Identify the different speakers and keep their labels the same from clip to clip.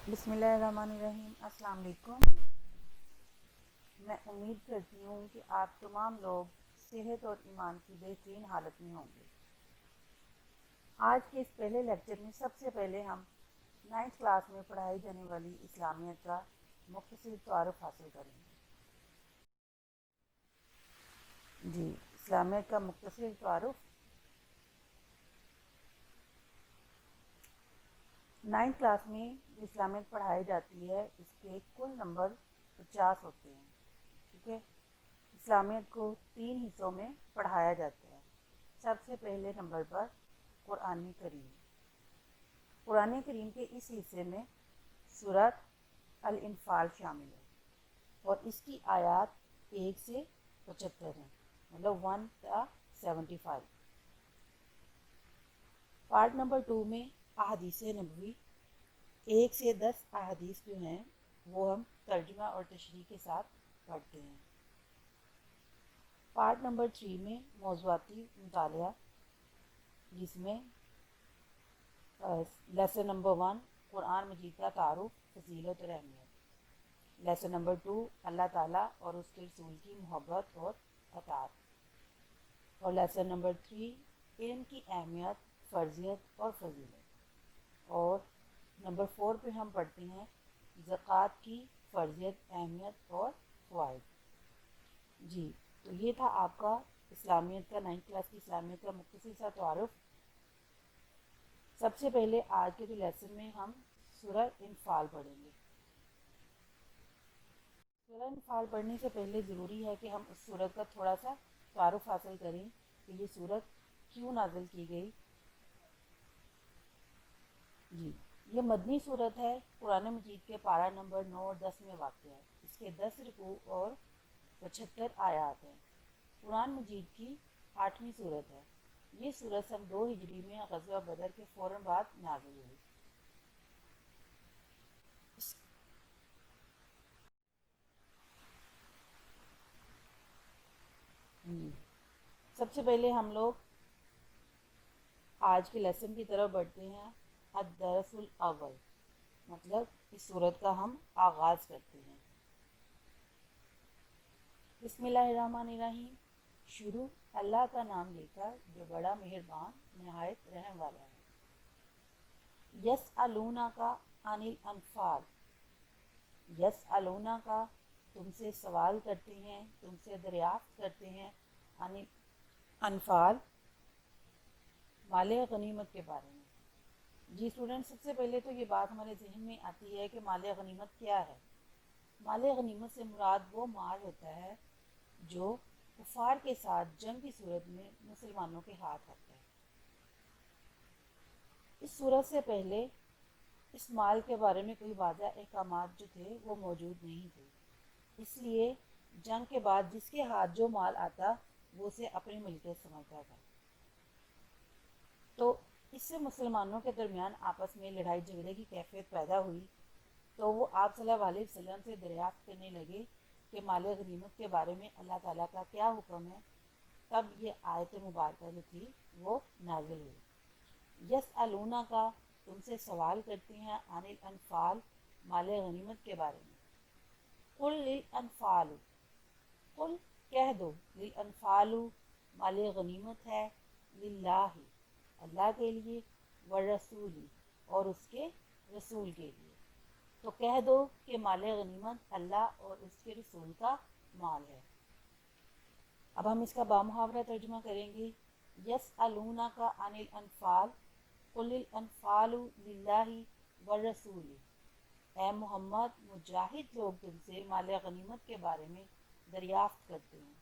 Speaker 1: بسم اللہ الرحمن الرحیم۔ السلام علیکم۔ میں امید کرتی ہوں کہ آپ تمام لوگ صحت اور ایمان کی بہترین حالت میں ہوں گے۔ آج کے اس پہلے لیکچر میں سب سے پہلے ہم 9th کلاس میں پڑھائی جانے والی اسلامیت کا مختصر تعارف حاصل کریں گے۔ جی، اسلامیت کا مختصر تعارف۔ 9th کلاس میں جو اسلامیت پڑھائی جاتی ہے اس کے کل نمبر 50 ہوتے ہیں، ٹھیک ہے۔ اسلامیت کو 3 حصوں میں پڑھایا جاتا ہے۔ سب سے پہلے نمبر پر قرآن کریم۔ قرآن کریم کے اس حصے میں سورۃ الانفال شامل ہے اور اس کی آیات 1 سے 75 ہیں، مطلب 1 تا 75۔ پارٹ نمبر 2 میں احادیث نبوی 1 سے 10 احادیث جو ہیں وہ ہم ترجمہ اور تشریح کے ساتھ پڑھتے ہیں۔ پارٹ نمبر 3 میں موضوعاتی مطالعہ، جس میں لیسن نمبر 1 قرآن مجید کا تعارف، فضیلت اور اہمیت۔ لیسن نمبر 2 اللہ تعالیٰ اور اس کے رسول کی محبت اور اطاعت۔ اور لیسن نمبر 3 علم کی اہمیت، فرضیت اور فضیلت۔ اور نمبر 4 پہ ہم پڑھتے ہیں زکوٰۃ کی فرضیت، اہمیت اور فوائد۔ جی، تو یہ تھا آپ کا اسلامیت کا 9th کلاس کی اسلامیت کا مختصر سا تعارف۔ سب سے پہلے آج کے جو لیسن میں ہم سورہ انفال پڑھیں گے۔ سورہ انفال پڑھنے سے پہلے ضروری ہے کہ ہم اس سورت کا تھوڑا سا تعارف حاصل کریں کہ یہ سورت کیوں نازل کی گئی۔ جی، یہ مدنی سورت ہے، قرآن مجید کے پارہ نمبر 9 اور 10 میں واقع ہے۔ اس کے 10 رکوع اور 75 آیات ہیں۔ قرآن مجید کی 8ویں سورت ہے۔ یہ سورت سن 2 ہجری میں غزوہ بدر کے فوراً بعد نازل ہوئی۔ سب سے پہلے ہم لوگ آج کے لیسن کی طرف بڑھتے ہیں۔ الدرس الاول، مطلب اس سورت کا ہم آغاز کرتے ہیں۔ بسم اللہ الرحمن الرحیم۔ شروع اللہ کا نام لے کر جو بڑا مہربان نہایت رحم والا ہے۔ یسألونہ کا عن الانفال، یسألونہ کا تم سے سوال کرتے ہیں، تم سے دریافت کرتے ہیں، عن الانفال مال غنیمت کے بارے میں۔ جی اسٹوڈنٹ، سب سے پہلے تو یہ بات ہمارے ذہن میں آتی ہے کہ مال غنیمت کیا ہے۔ مال غنیمت سے مراد وہ مال ہوتا ہے جو کفار کے ساتھ جنگ کی صورت میں مسلمانوں کے ہاتھ آتا ہے۔ اس صورت سے پہلے اس مال کے بارے میں کوئی واضح احکامات جو تھے وہ موجود نہیں تھے، اس لیے جنگ کے بعد جس کے ہاتھ جو مال آتا وہ اسے اپنی ملکیت سمجھتا تھا۔ تو اس سے مسلمانوں کے درمیان آپس میں لڑائی جھگڑے کی کیفیت پیدا ہوئی، تو وہ آپ صلی اللہ علیہ وسلم سے دریافت کرنے لگے کہ مال غنیمت کے بارے میں اللہ تعالیٰ کا کیا حکم ہے۔ تب یہ آیت مبارکہ جو تھی وہ نازل ہوئی۔ یسألونہ کا تم سے سوال کرتے ہیں، عن الانفال مال غنیمت کے بارے میں۔ قل للانفال، قل کہہ دو، للانفال مال غنیمت ہے، للہ اللہ کے لیے، والرسول اور اس کے رسول کے لیے۔ تو کہہ دو کہ مال غنیمت اللہ اور اس کے رسول کا مال ہے۔ اب ہم اس کا بامحاورہ ترجمہ کریں گے۔ یسألونہ کا عن الانفال، قل الانفال للہ والرسول۔ اے محمد، مجاہد لوگ تم سے مال غنیمت کے بارے میں دریافت کرتے ہیں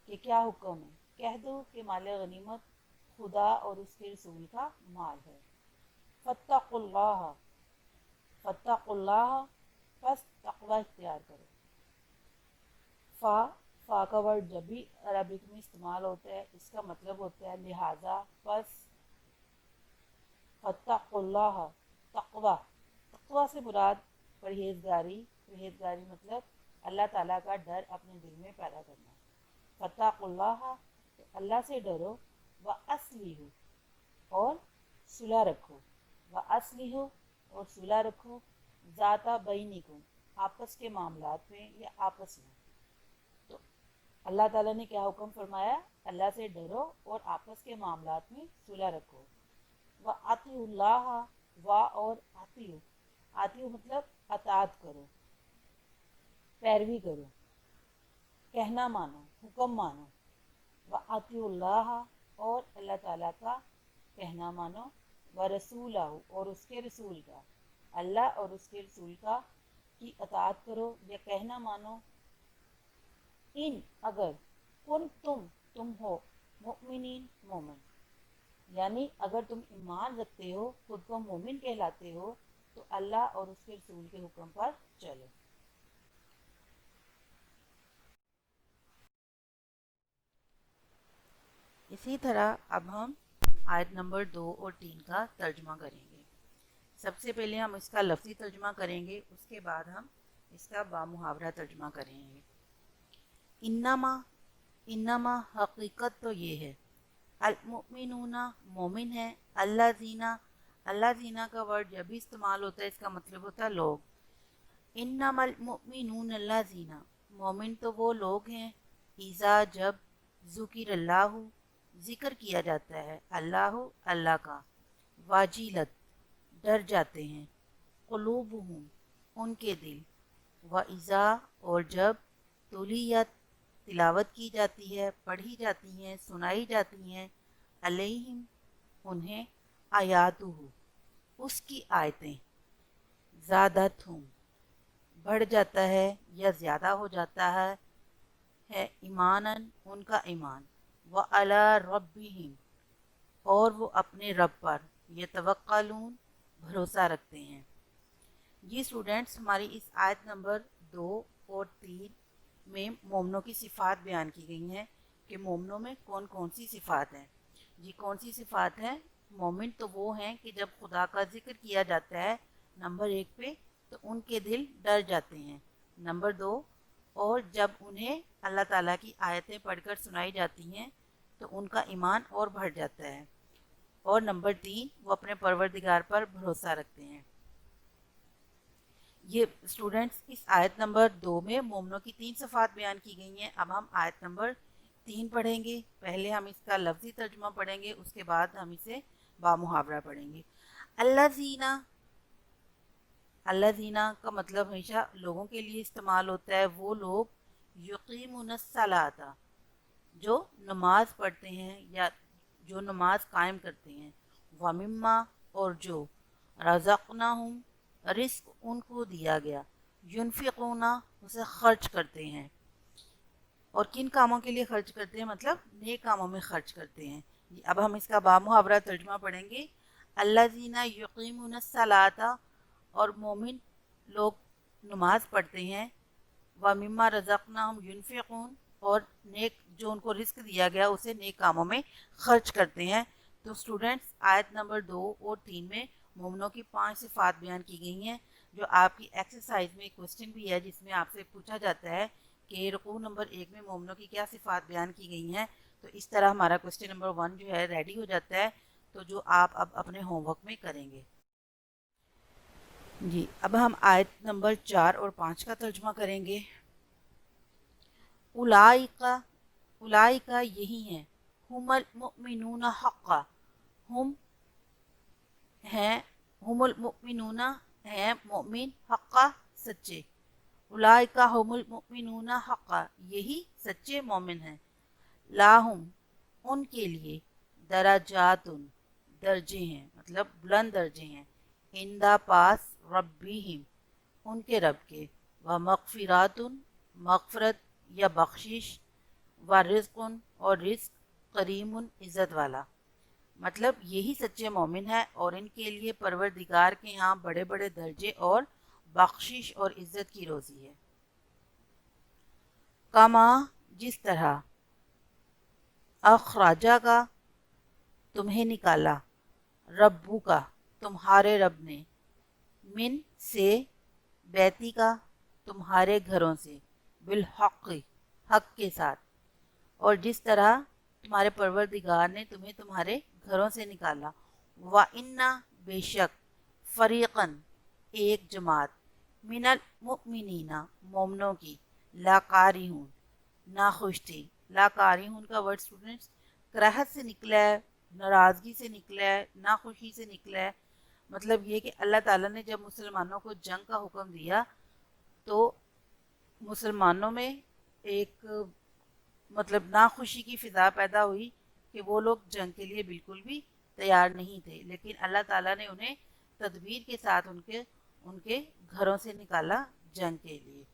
Speaker 1: کہ کیا حکم ہے۔ کہہ دو کہ مال غنیمت خدا اور اس کے رسول کا مال ہے۔ فاتقوا اللہ، فاتقوا اللہ پس تقوی اختیار کرو۔ فا کا ورڈ جب بھی عربک میں استعمال ہوتا ہے اس کا مطلب ہوتا ہے لہٰذا، پس۔ فاتقوا اللہ، تقوی، تقوی سے مراد پرہیزگاری، پرہیزگاری مطلب اللہ تعالیٰ کا ڈر اپنے دل میں پیدا کرنا۔ فاتقوا اللہ، تو اللہ سے ڈرو، وَأَصْلِحُوا اور صلح رکھو، وَأَصْلِحُوا اور صلح رکھو، ज़ाता बैनिकुम, आपस के मामलात में या आपस में। तो अल्लाह ताला ने क्या हुक्म फरमाया? अल्लाह से डरो और आपस के मामलात में सुलह रखो। व अतिउल्लाह, वा और आतियु, आतियु मतलब अतात करो, पैरवी करो, कहना मानो, हुक्म मानो। व अतिउल्लाह, और अल्लाह ताला का कहना मानो। व रसूलहू, और उसके रसूल का, अल्लाह और उसके रसूल का की अतात करो या कहना मानो। इन, अगर, कुन तुम हो, मुमिनीन, मोमिन, यानी अगर तुम ईमान रखते हो, खुद को मोमिन कहलाते हो, तो अल्लाह और उसके रसूल के हुक्म पर चलो। इसी तरह अब हम आयत नंबर 2 और 3 का तर्जमा करेंगे। सबसे पहले हम इसका लफ्ज़ी तर्जमा करेंगे, उसके बाद हम इसका बामुहावरा तर्जमा करेंगे। इन्नमा, इन्नमा हकीकत तो ये है, अल-मुमिनूना, मोमिन है, अल्लाज़ीना, अल्लाज़ीना का वर्ड जब भी इस्तेमाल होता है इसका मतलब होता है लोग। इन्नमल मुमिनून अल्लाज़ीना, मोमिन तो वो लोग हैं, इज़ा जब, ज़ुकिर अल्लाहु, जिक्र किया जाता है अल्लाह, अल्लाह का, वाजिलत, डर जाते हैं, क़ुलूबुहुम, उनके दिल, व इज़ा, और जब, तुलियत, तिलावत की जाती है, पढ़ी जाती हैं, सुनाई जाती हैं, अलैहिम, उन्हें, आयातुहु, उसकी आयतें, ज़ादतहुम, बढ़ जाता है या ज़्यादा हो जाता है ईमानन, उनका ईमान, व अला रब्बिहिम, और वो अपने रब पर, यतवक्कलून, भरोसा रखते हैं। ये स्टूडेंट्स हमारी इस आयत नंबर 2 और 3 में मोमनों की सिफ़ात बयान की गई हैं कि मोमनों में कौन कौन सी सिफ़ात हैं। जी कौन सी सिफ़ात हैं? मोमिन तो वो हैं कि जब खुदा का जिक्र किया जाता है नंबर 1 पे, तो उनके दिल डर जाते हैं। नंबर 2, और जब उन्हें अल्लाह ताला की आयतें पढ़कर सुनाई जाती हैं तो उनका ईमान और बढ़ जाता है। और नंबर 3, वो अपने परवरदिगार पर भरोसा रखते हैं। ये स्टूडेंट्स इस आयत नंबर 2 में मोमनों की 3 सिफ़ात बयान की गई हैं। अब हम आयत नंबर 3 पढ़ेंगे। पहले हम इसका लफ्ज़ी तर्जुमा पढ़ेंगे, उसके बाद हम इसे बामुहावरा पढ़ेंगे। अल्लाज़ीना, अल्लाज़ीना का मतलब हमेशा लोगों के लिए इस्तेमाल होता है। वो लोग युक़ीमुनस सलाता, जो नमाज पढ़ते हैं या जो नमाज कायम करते हैं। वमिम्मा, और जो, रज़क़नाहुम, रिस्क उनको दिया गया, युनफ़िक़ूना, उसे खर्च करते हैं। और किन कामों के लिए खर्च करते हैं? मतलब नेक कामों में खर्च करते हैं। अब हम इसका बामुहावरा तर्जुमा पढ़ेंगे। अल्लाज़ीना युक़ीमुनस सलाता, और मोमिन लोग नमाज पढ़ते हैं। व मिम्मा रज़क़नाहुम युनफ़िक़ून, और नेक जो उनको रिस्क दिया गया उसे नेक कामों में खर्च करते हैं। तो स्टूडेंट्स आयत नंबर 2 और 3 में मोमिनों की 5 सिफ़ात बयान की गई हैं, जो आपकी एक्सरसाइज में क्वेश्चन भी है जिसमें आपसे पूछा जाता है कि रुकू नंबर 1 में मोमिनों की क्या सिफ़ात बयान की गई हैं। तो इस तरह हमारा क्वेश्चन नंबर 1 जो है रेडी हो जाता है, तो जो आप अब अपने होमवर्क में करेंगे। जी अब हम आयत नंबर 4 और 5 का तर्जुमा करेंगे। उलाइका, उलाइका यही हैं, हुमल मुमिनूना हक़्क़ा, हम हैं, हुमुल मुमिनूना हैं मोमिन, हक़्क़ा सच्चे। उलाइका हुमुल मुमिनूना हक़्क़ा, यही सच्चे मोमिन हैं। लाहुम, उनके लिए, दराजातुन, दर्जे हैं, मतलब बुलंद दर्जे हैं, इंदा पास, रब्बिहिम, उनके रब के, व मग़फ़िरातुन, मग़फ़रत या बख्शिश, व रिज़्क़ुन, और रिज़्क़, करीमुन, इज़्ज़त वाला। मतलब यही सच्चे मोमिन हैं और इनके लिए परवरदिगार के यहाँ बड़े बड़े दर्जे और बख्शिश और इज़्ज़त की रोज़ी है। कमा, जिस तरह, अखराजा का, तुम्हें निकाला, रब्बू का, तुम्हारे रब ने, मिन से, बैती का, तुम्हारे घरों से, बिलहक़, हक के साथ। और जिस तरह तुम्हारे परवरदिगार ने तुम्हें तुम्हारे घरों से निकाला। व इन्ना, बेशक, फ़रीक़न, एक जमात, मिनल मुमिनीना मोमनों की लाकारिहून नाखुश थी। लाकारिहून का वर्ड स्टूडेंट्स कराहत से निकला है, नाराज़गी से निकला है, नाखुशी से निकला है। मतलब ये कि अल्लाह ताला ने जब मुसलमानों को जंग का हुक्म दिया तो मुसलमानों में एक मतलब नाखुशी की फ़िज़ा पैदा हुई कि वो लोग जंग के लिए बिल्कुल भी तैयार नहीं थे, लेकिन अल्लाह ताला ने उन्हें तदबीर के साथ उनके उनके घरों से निकाला जंग के लिए।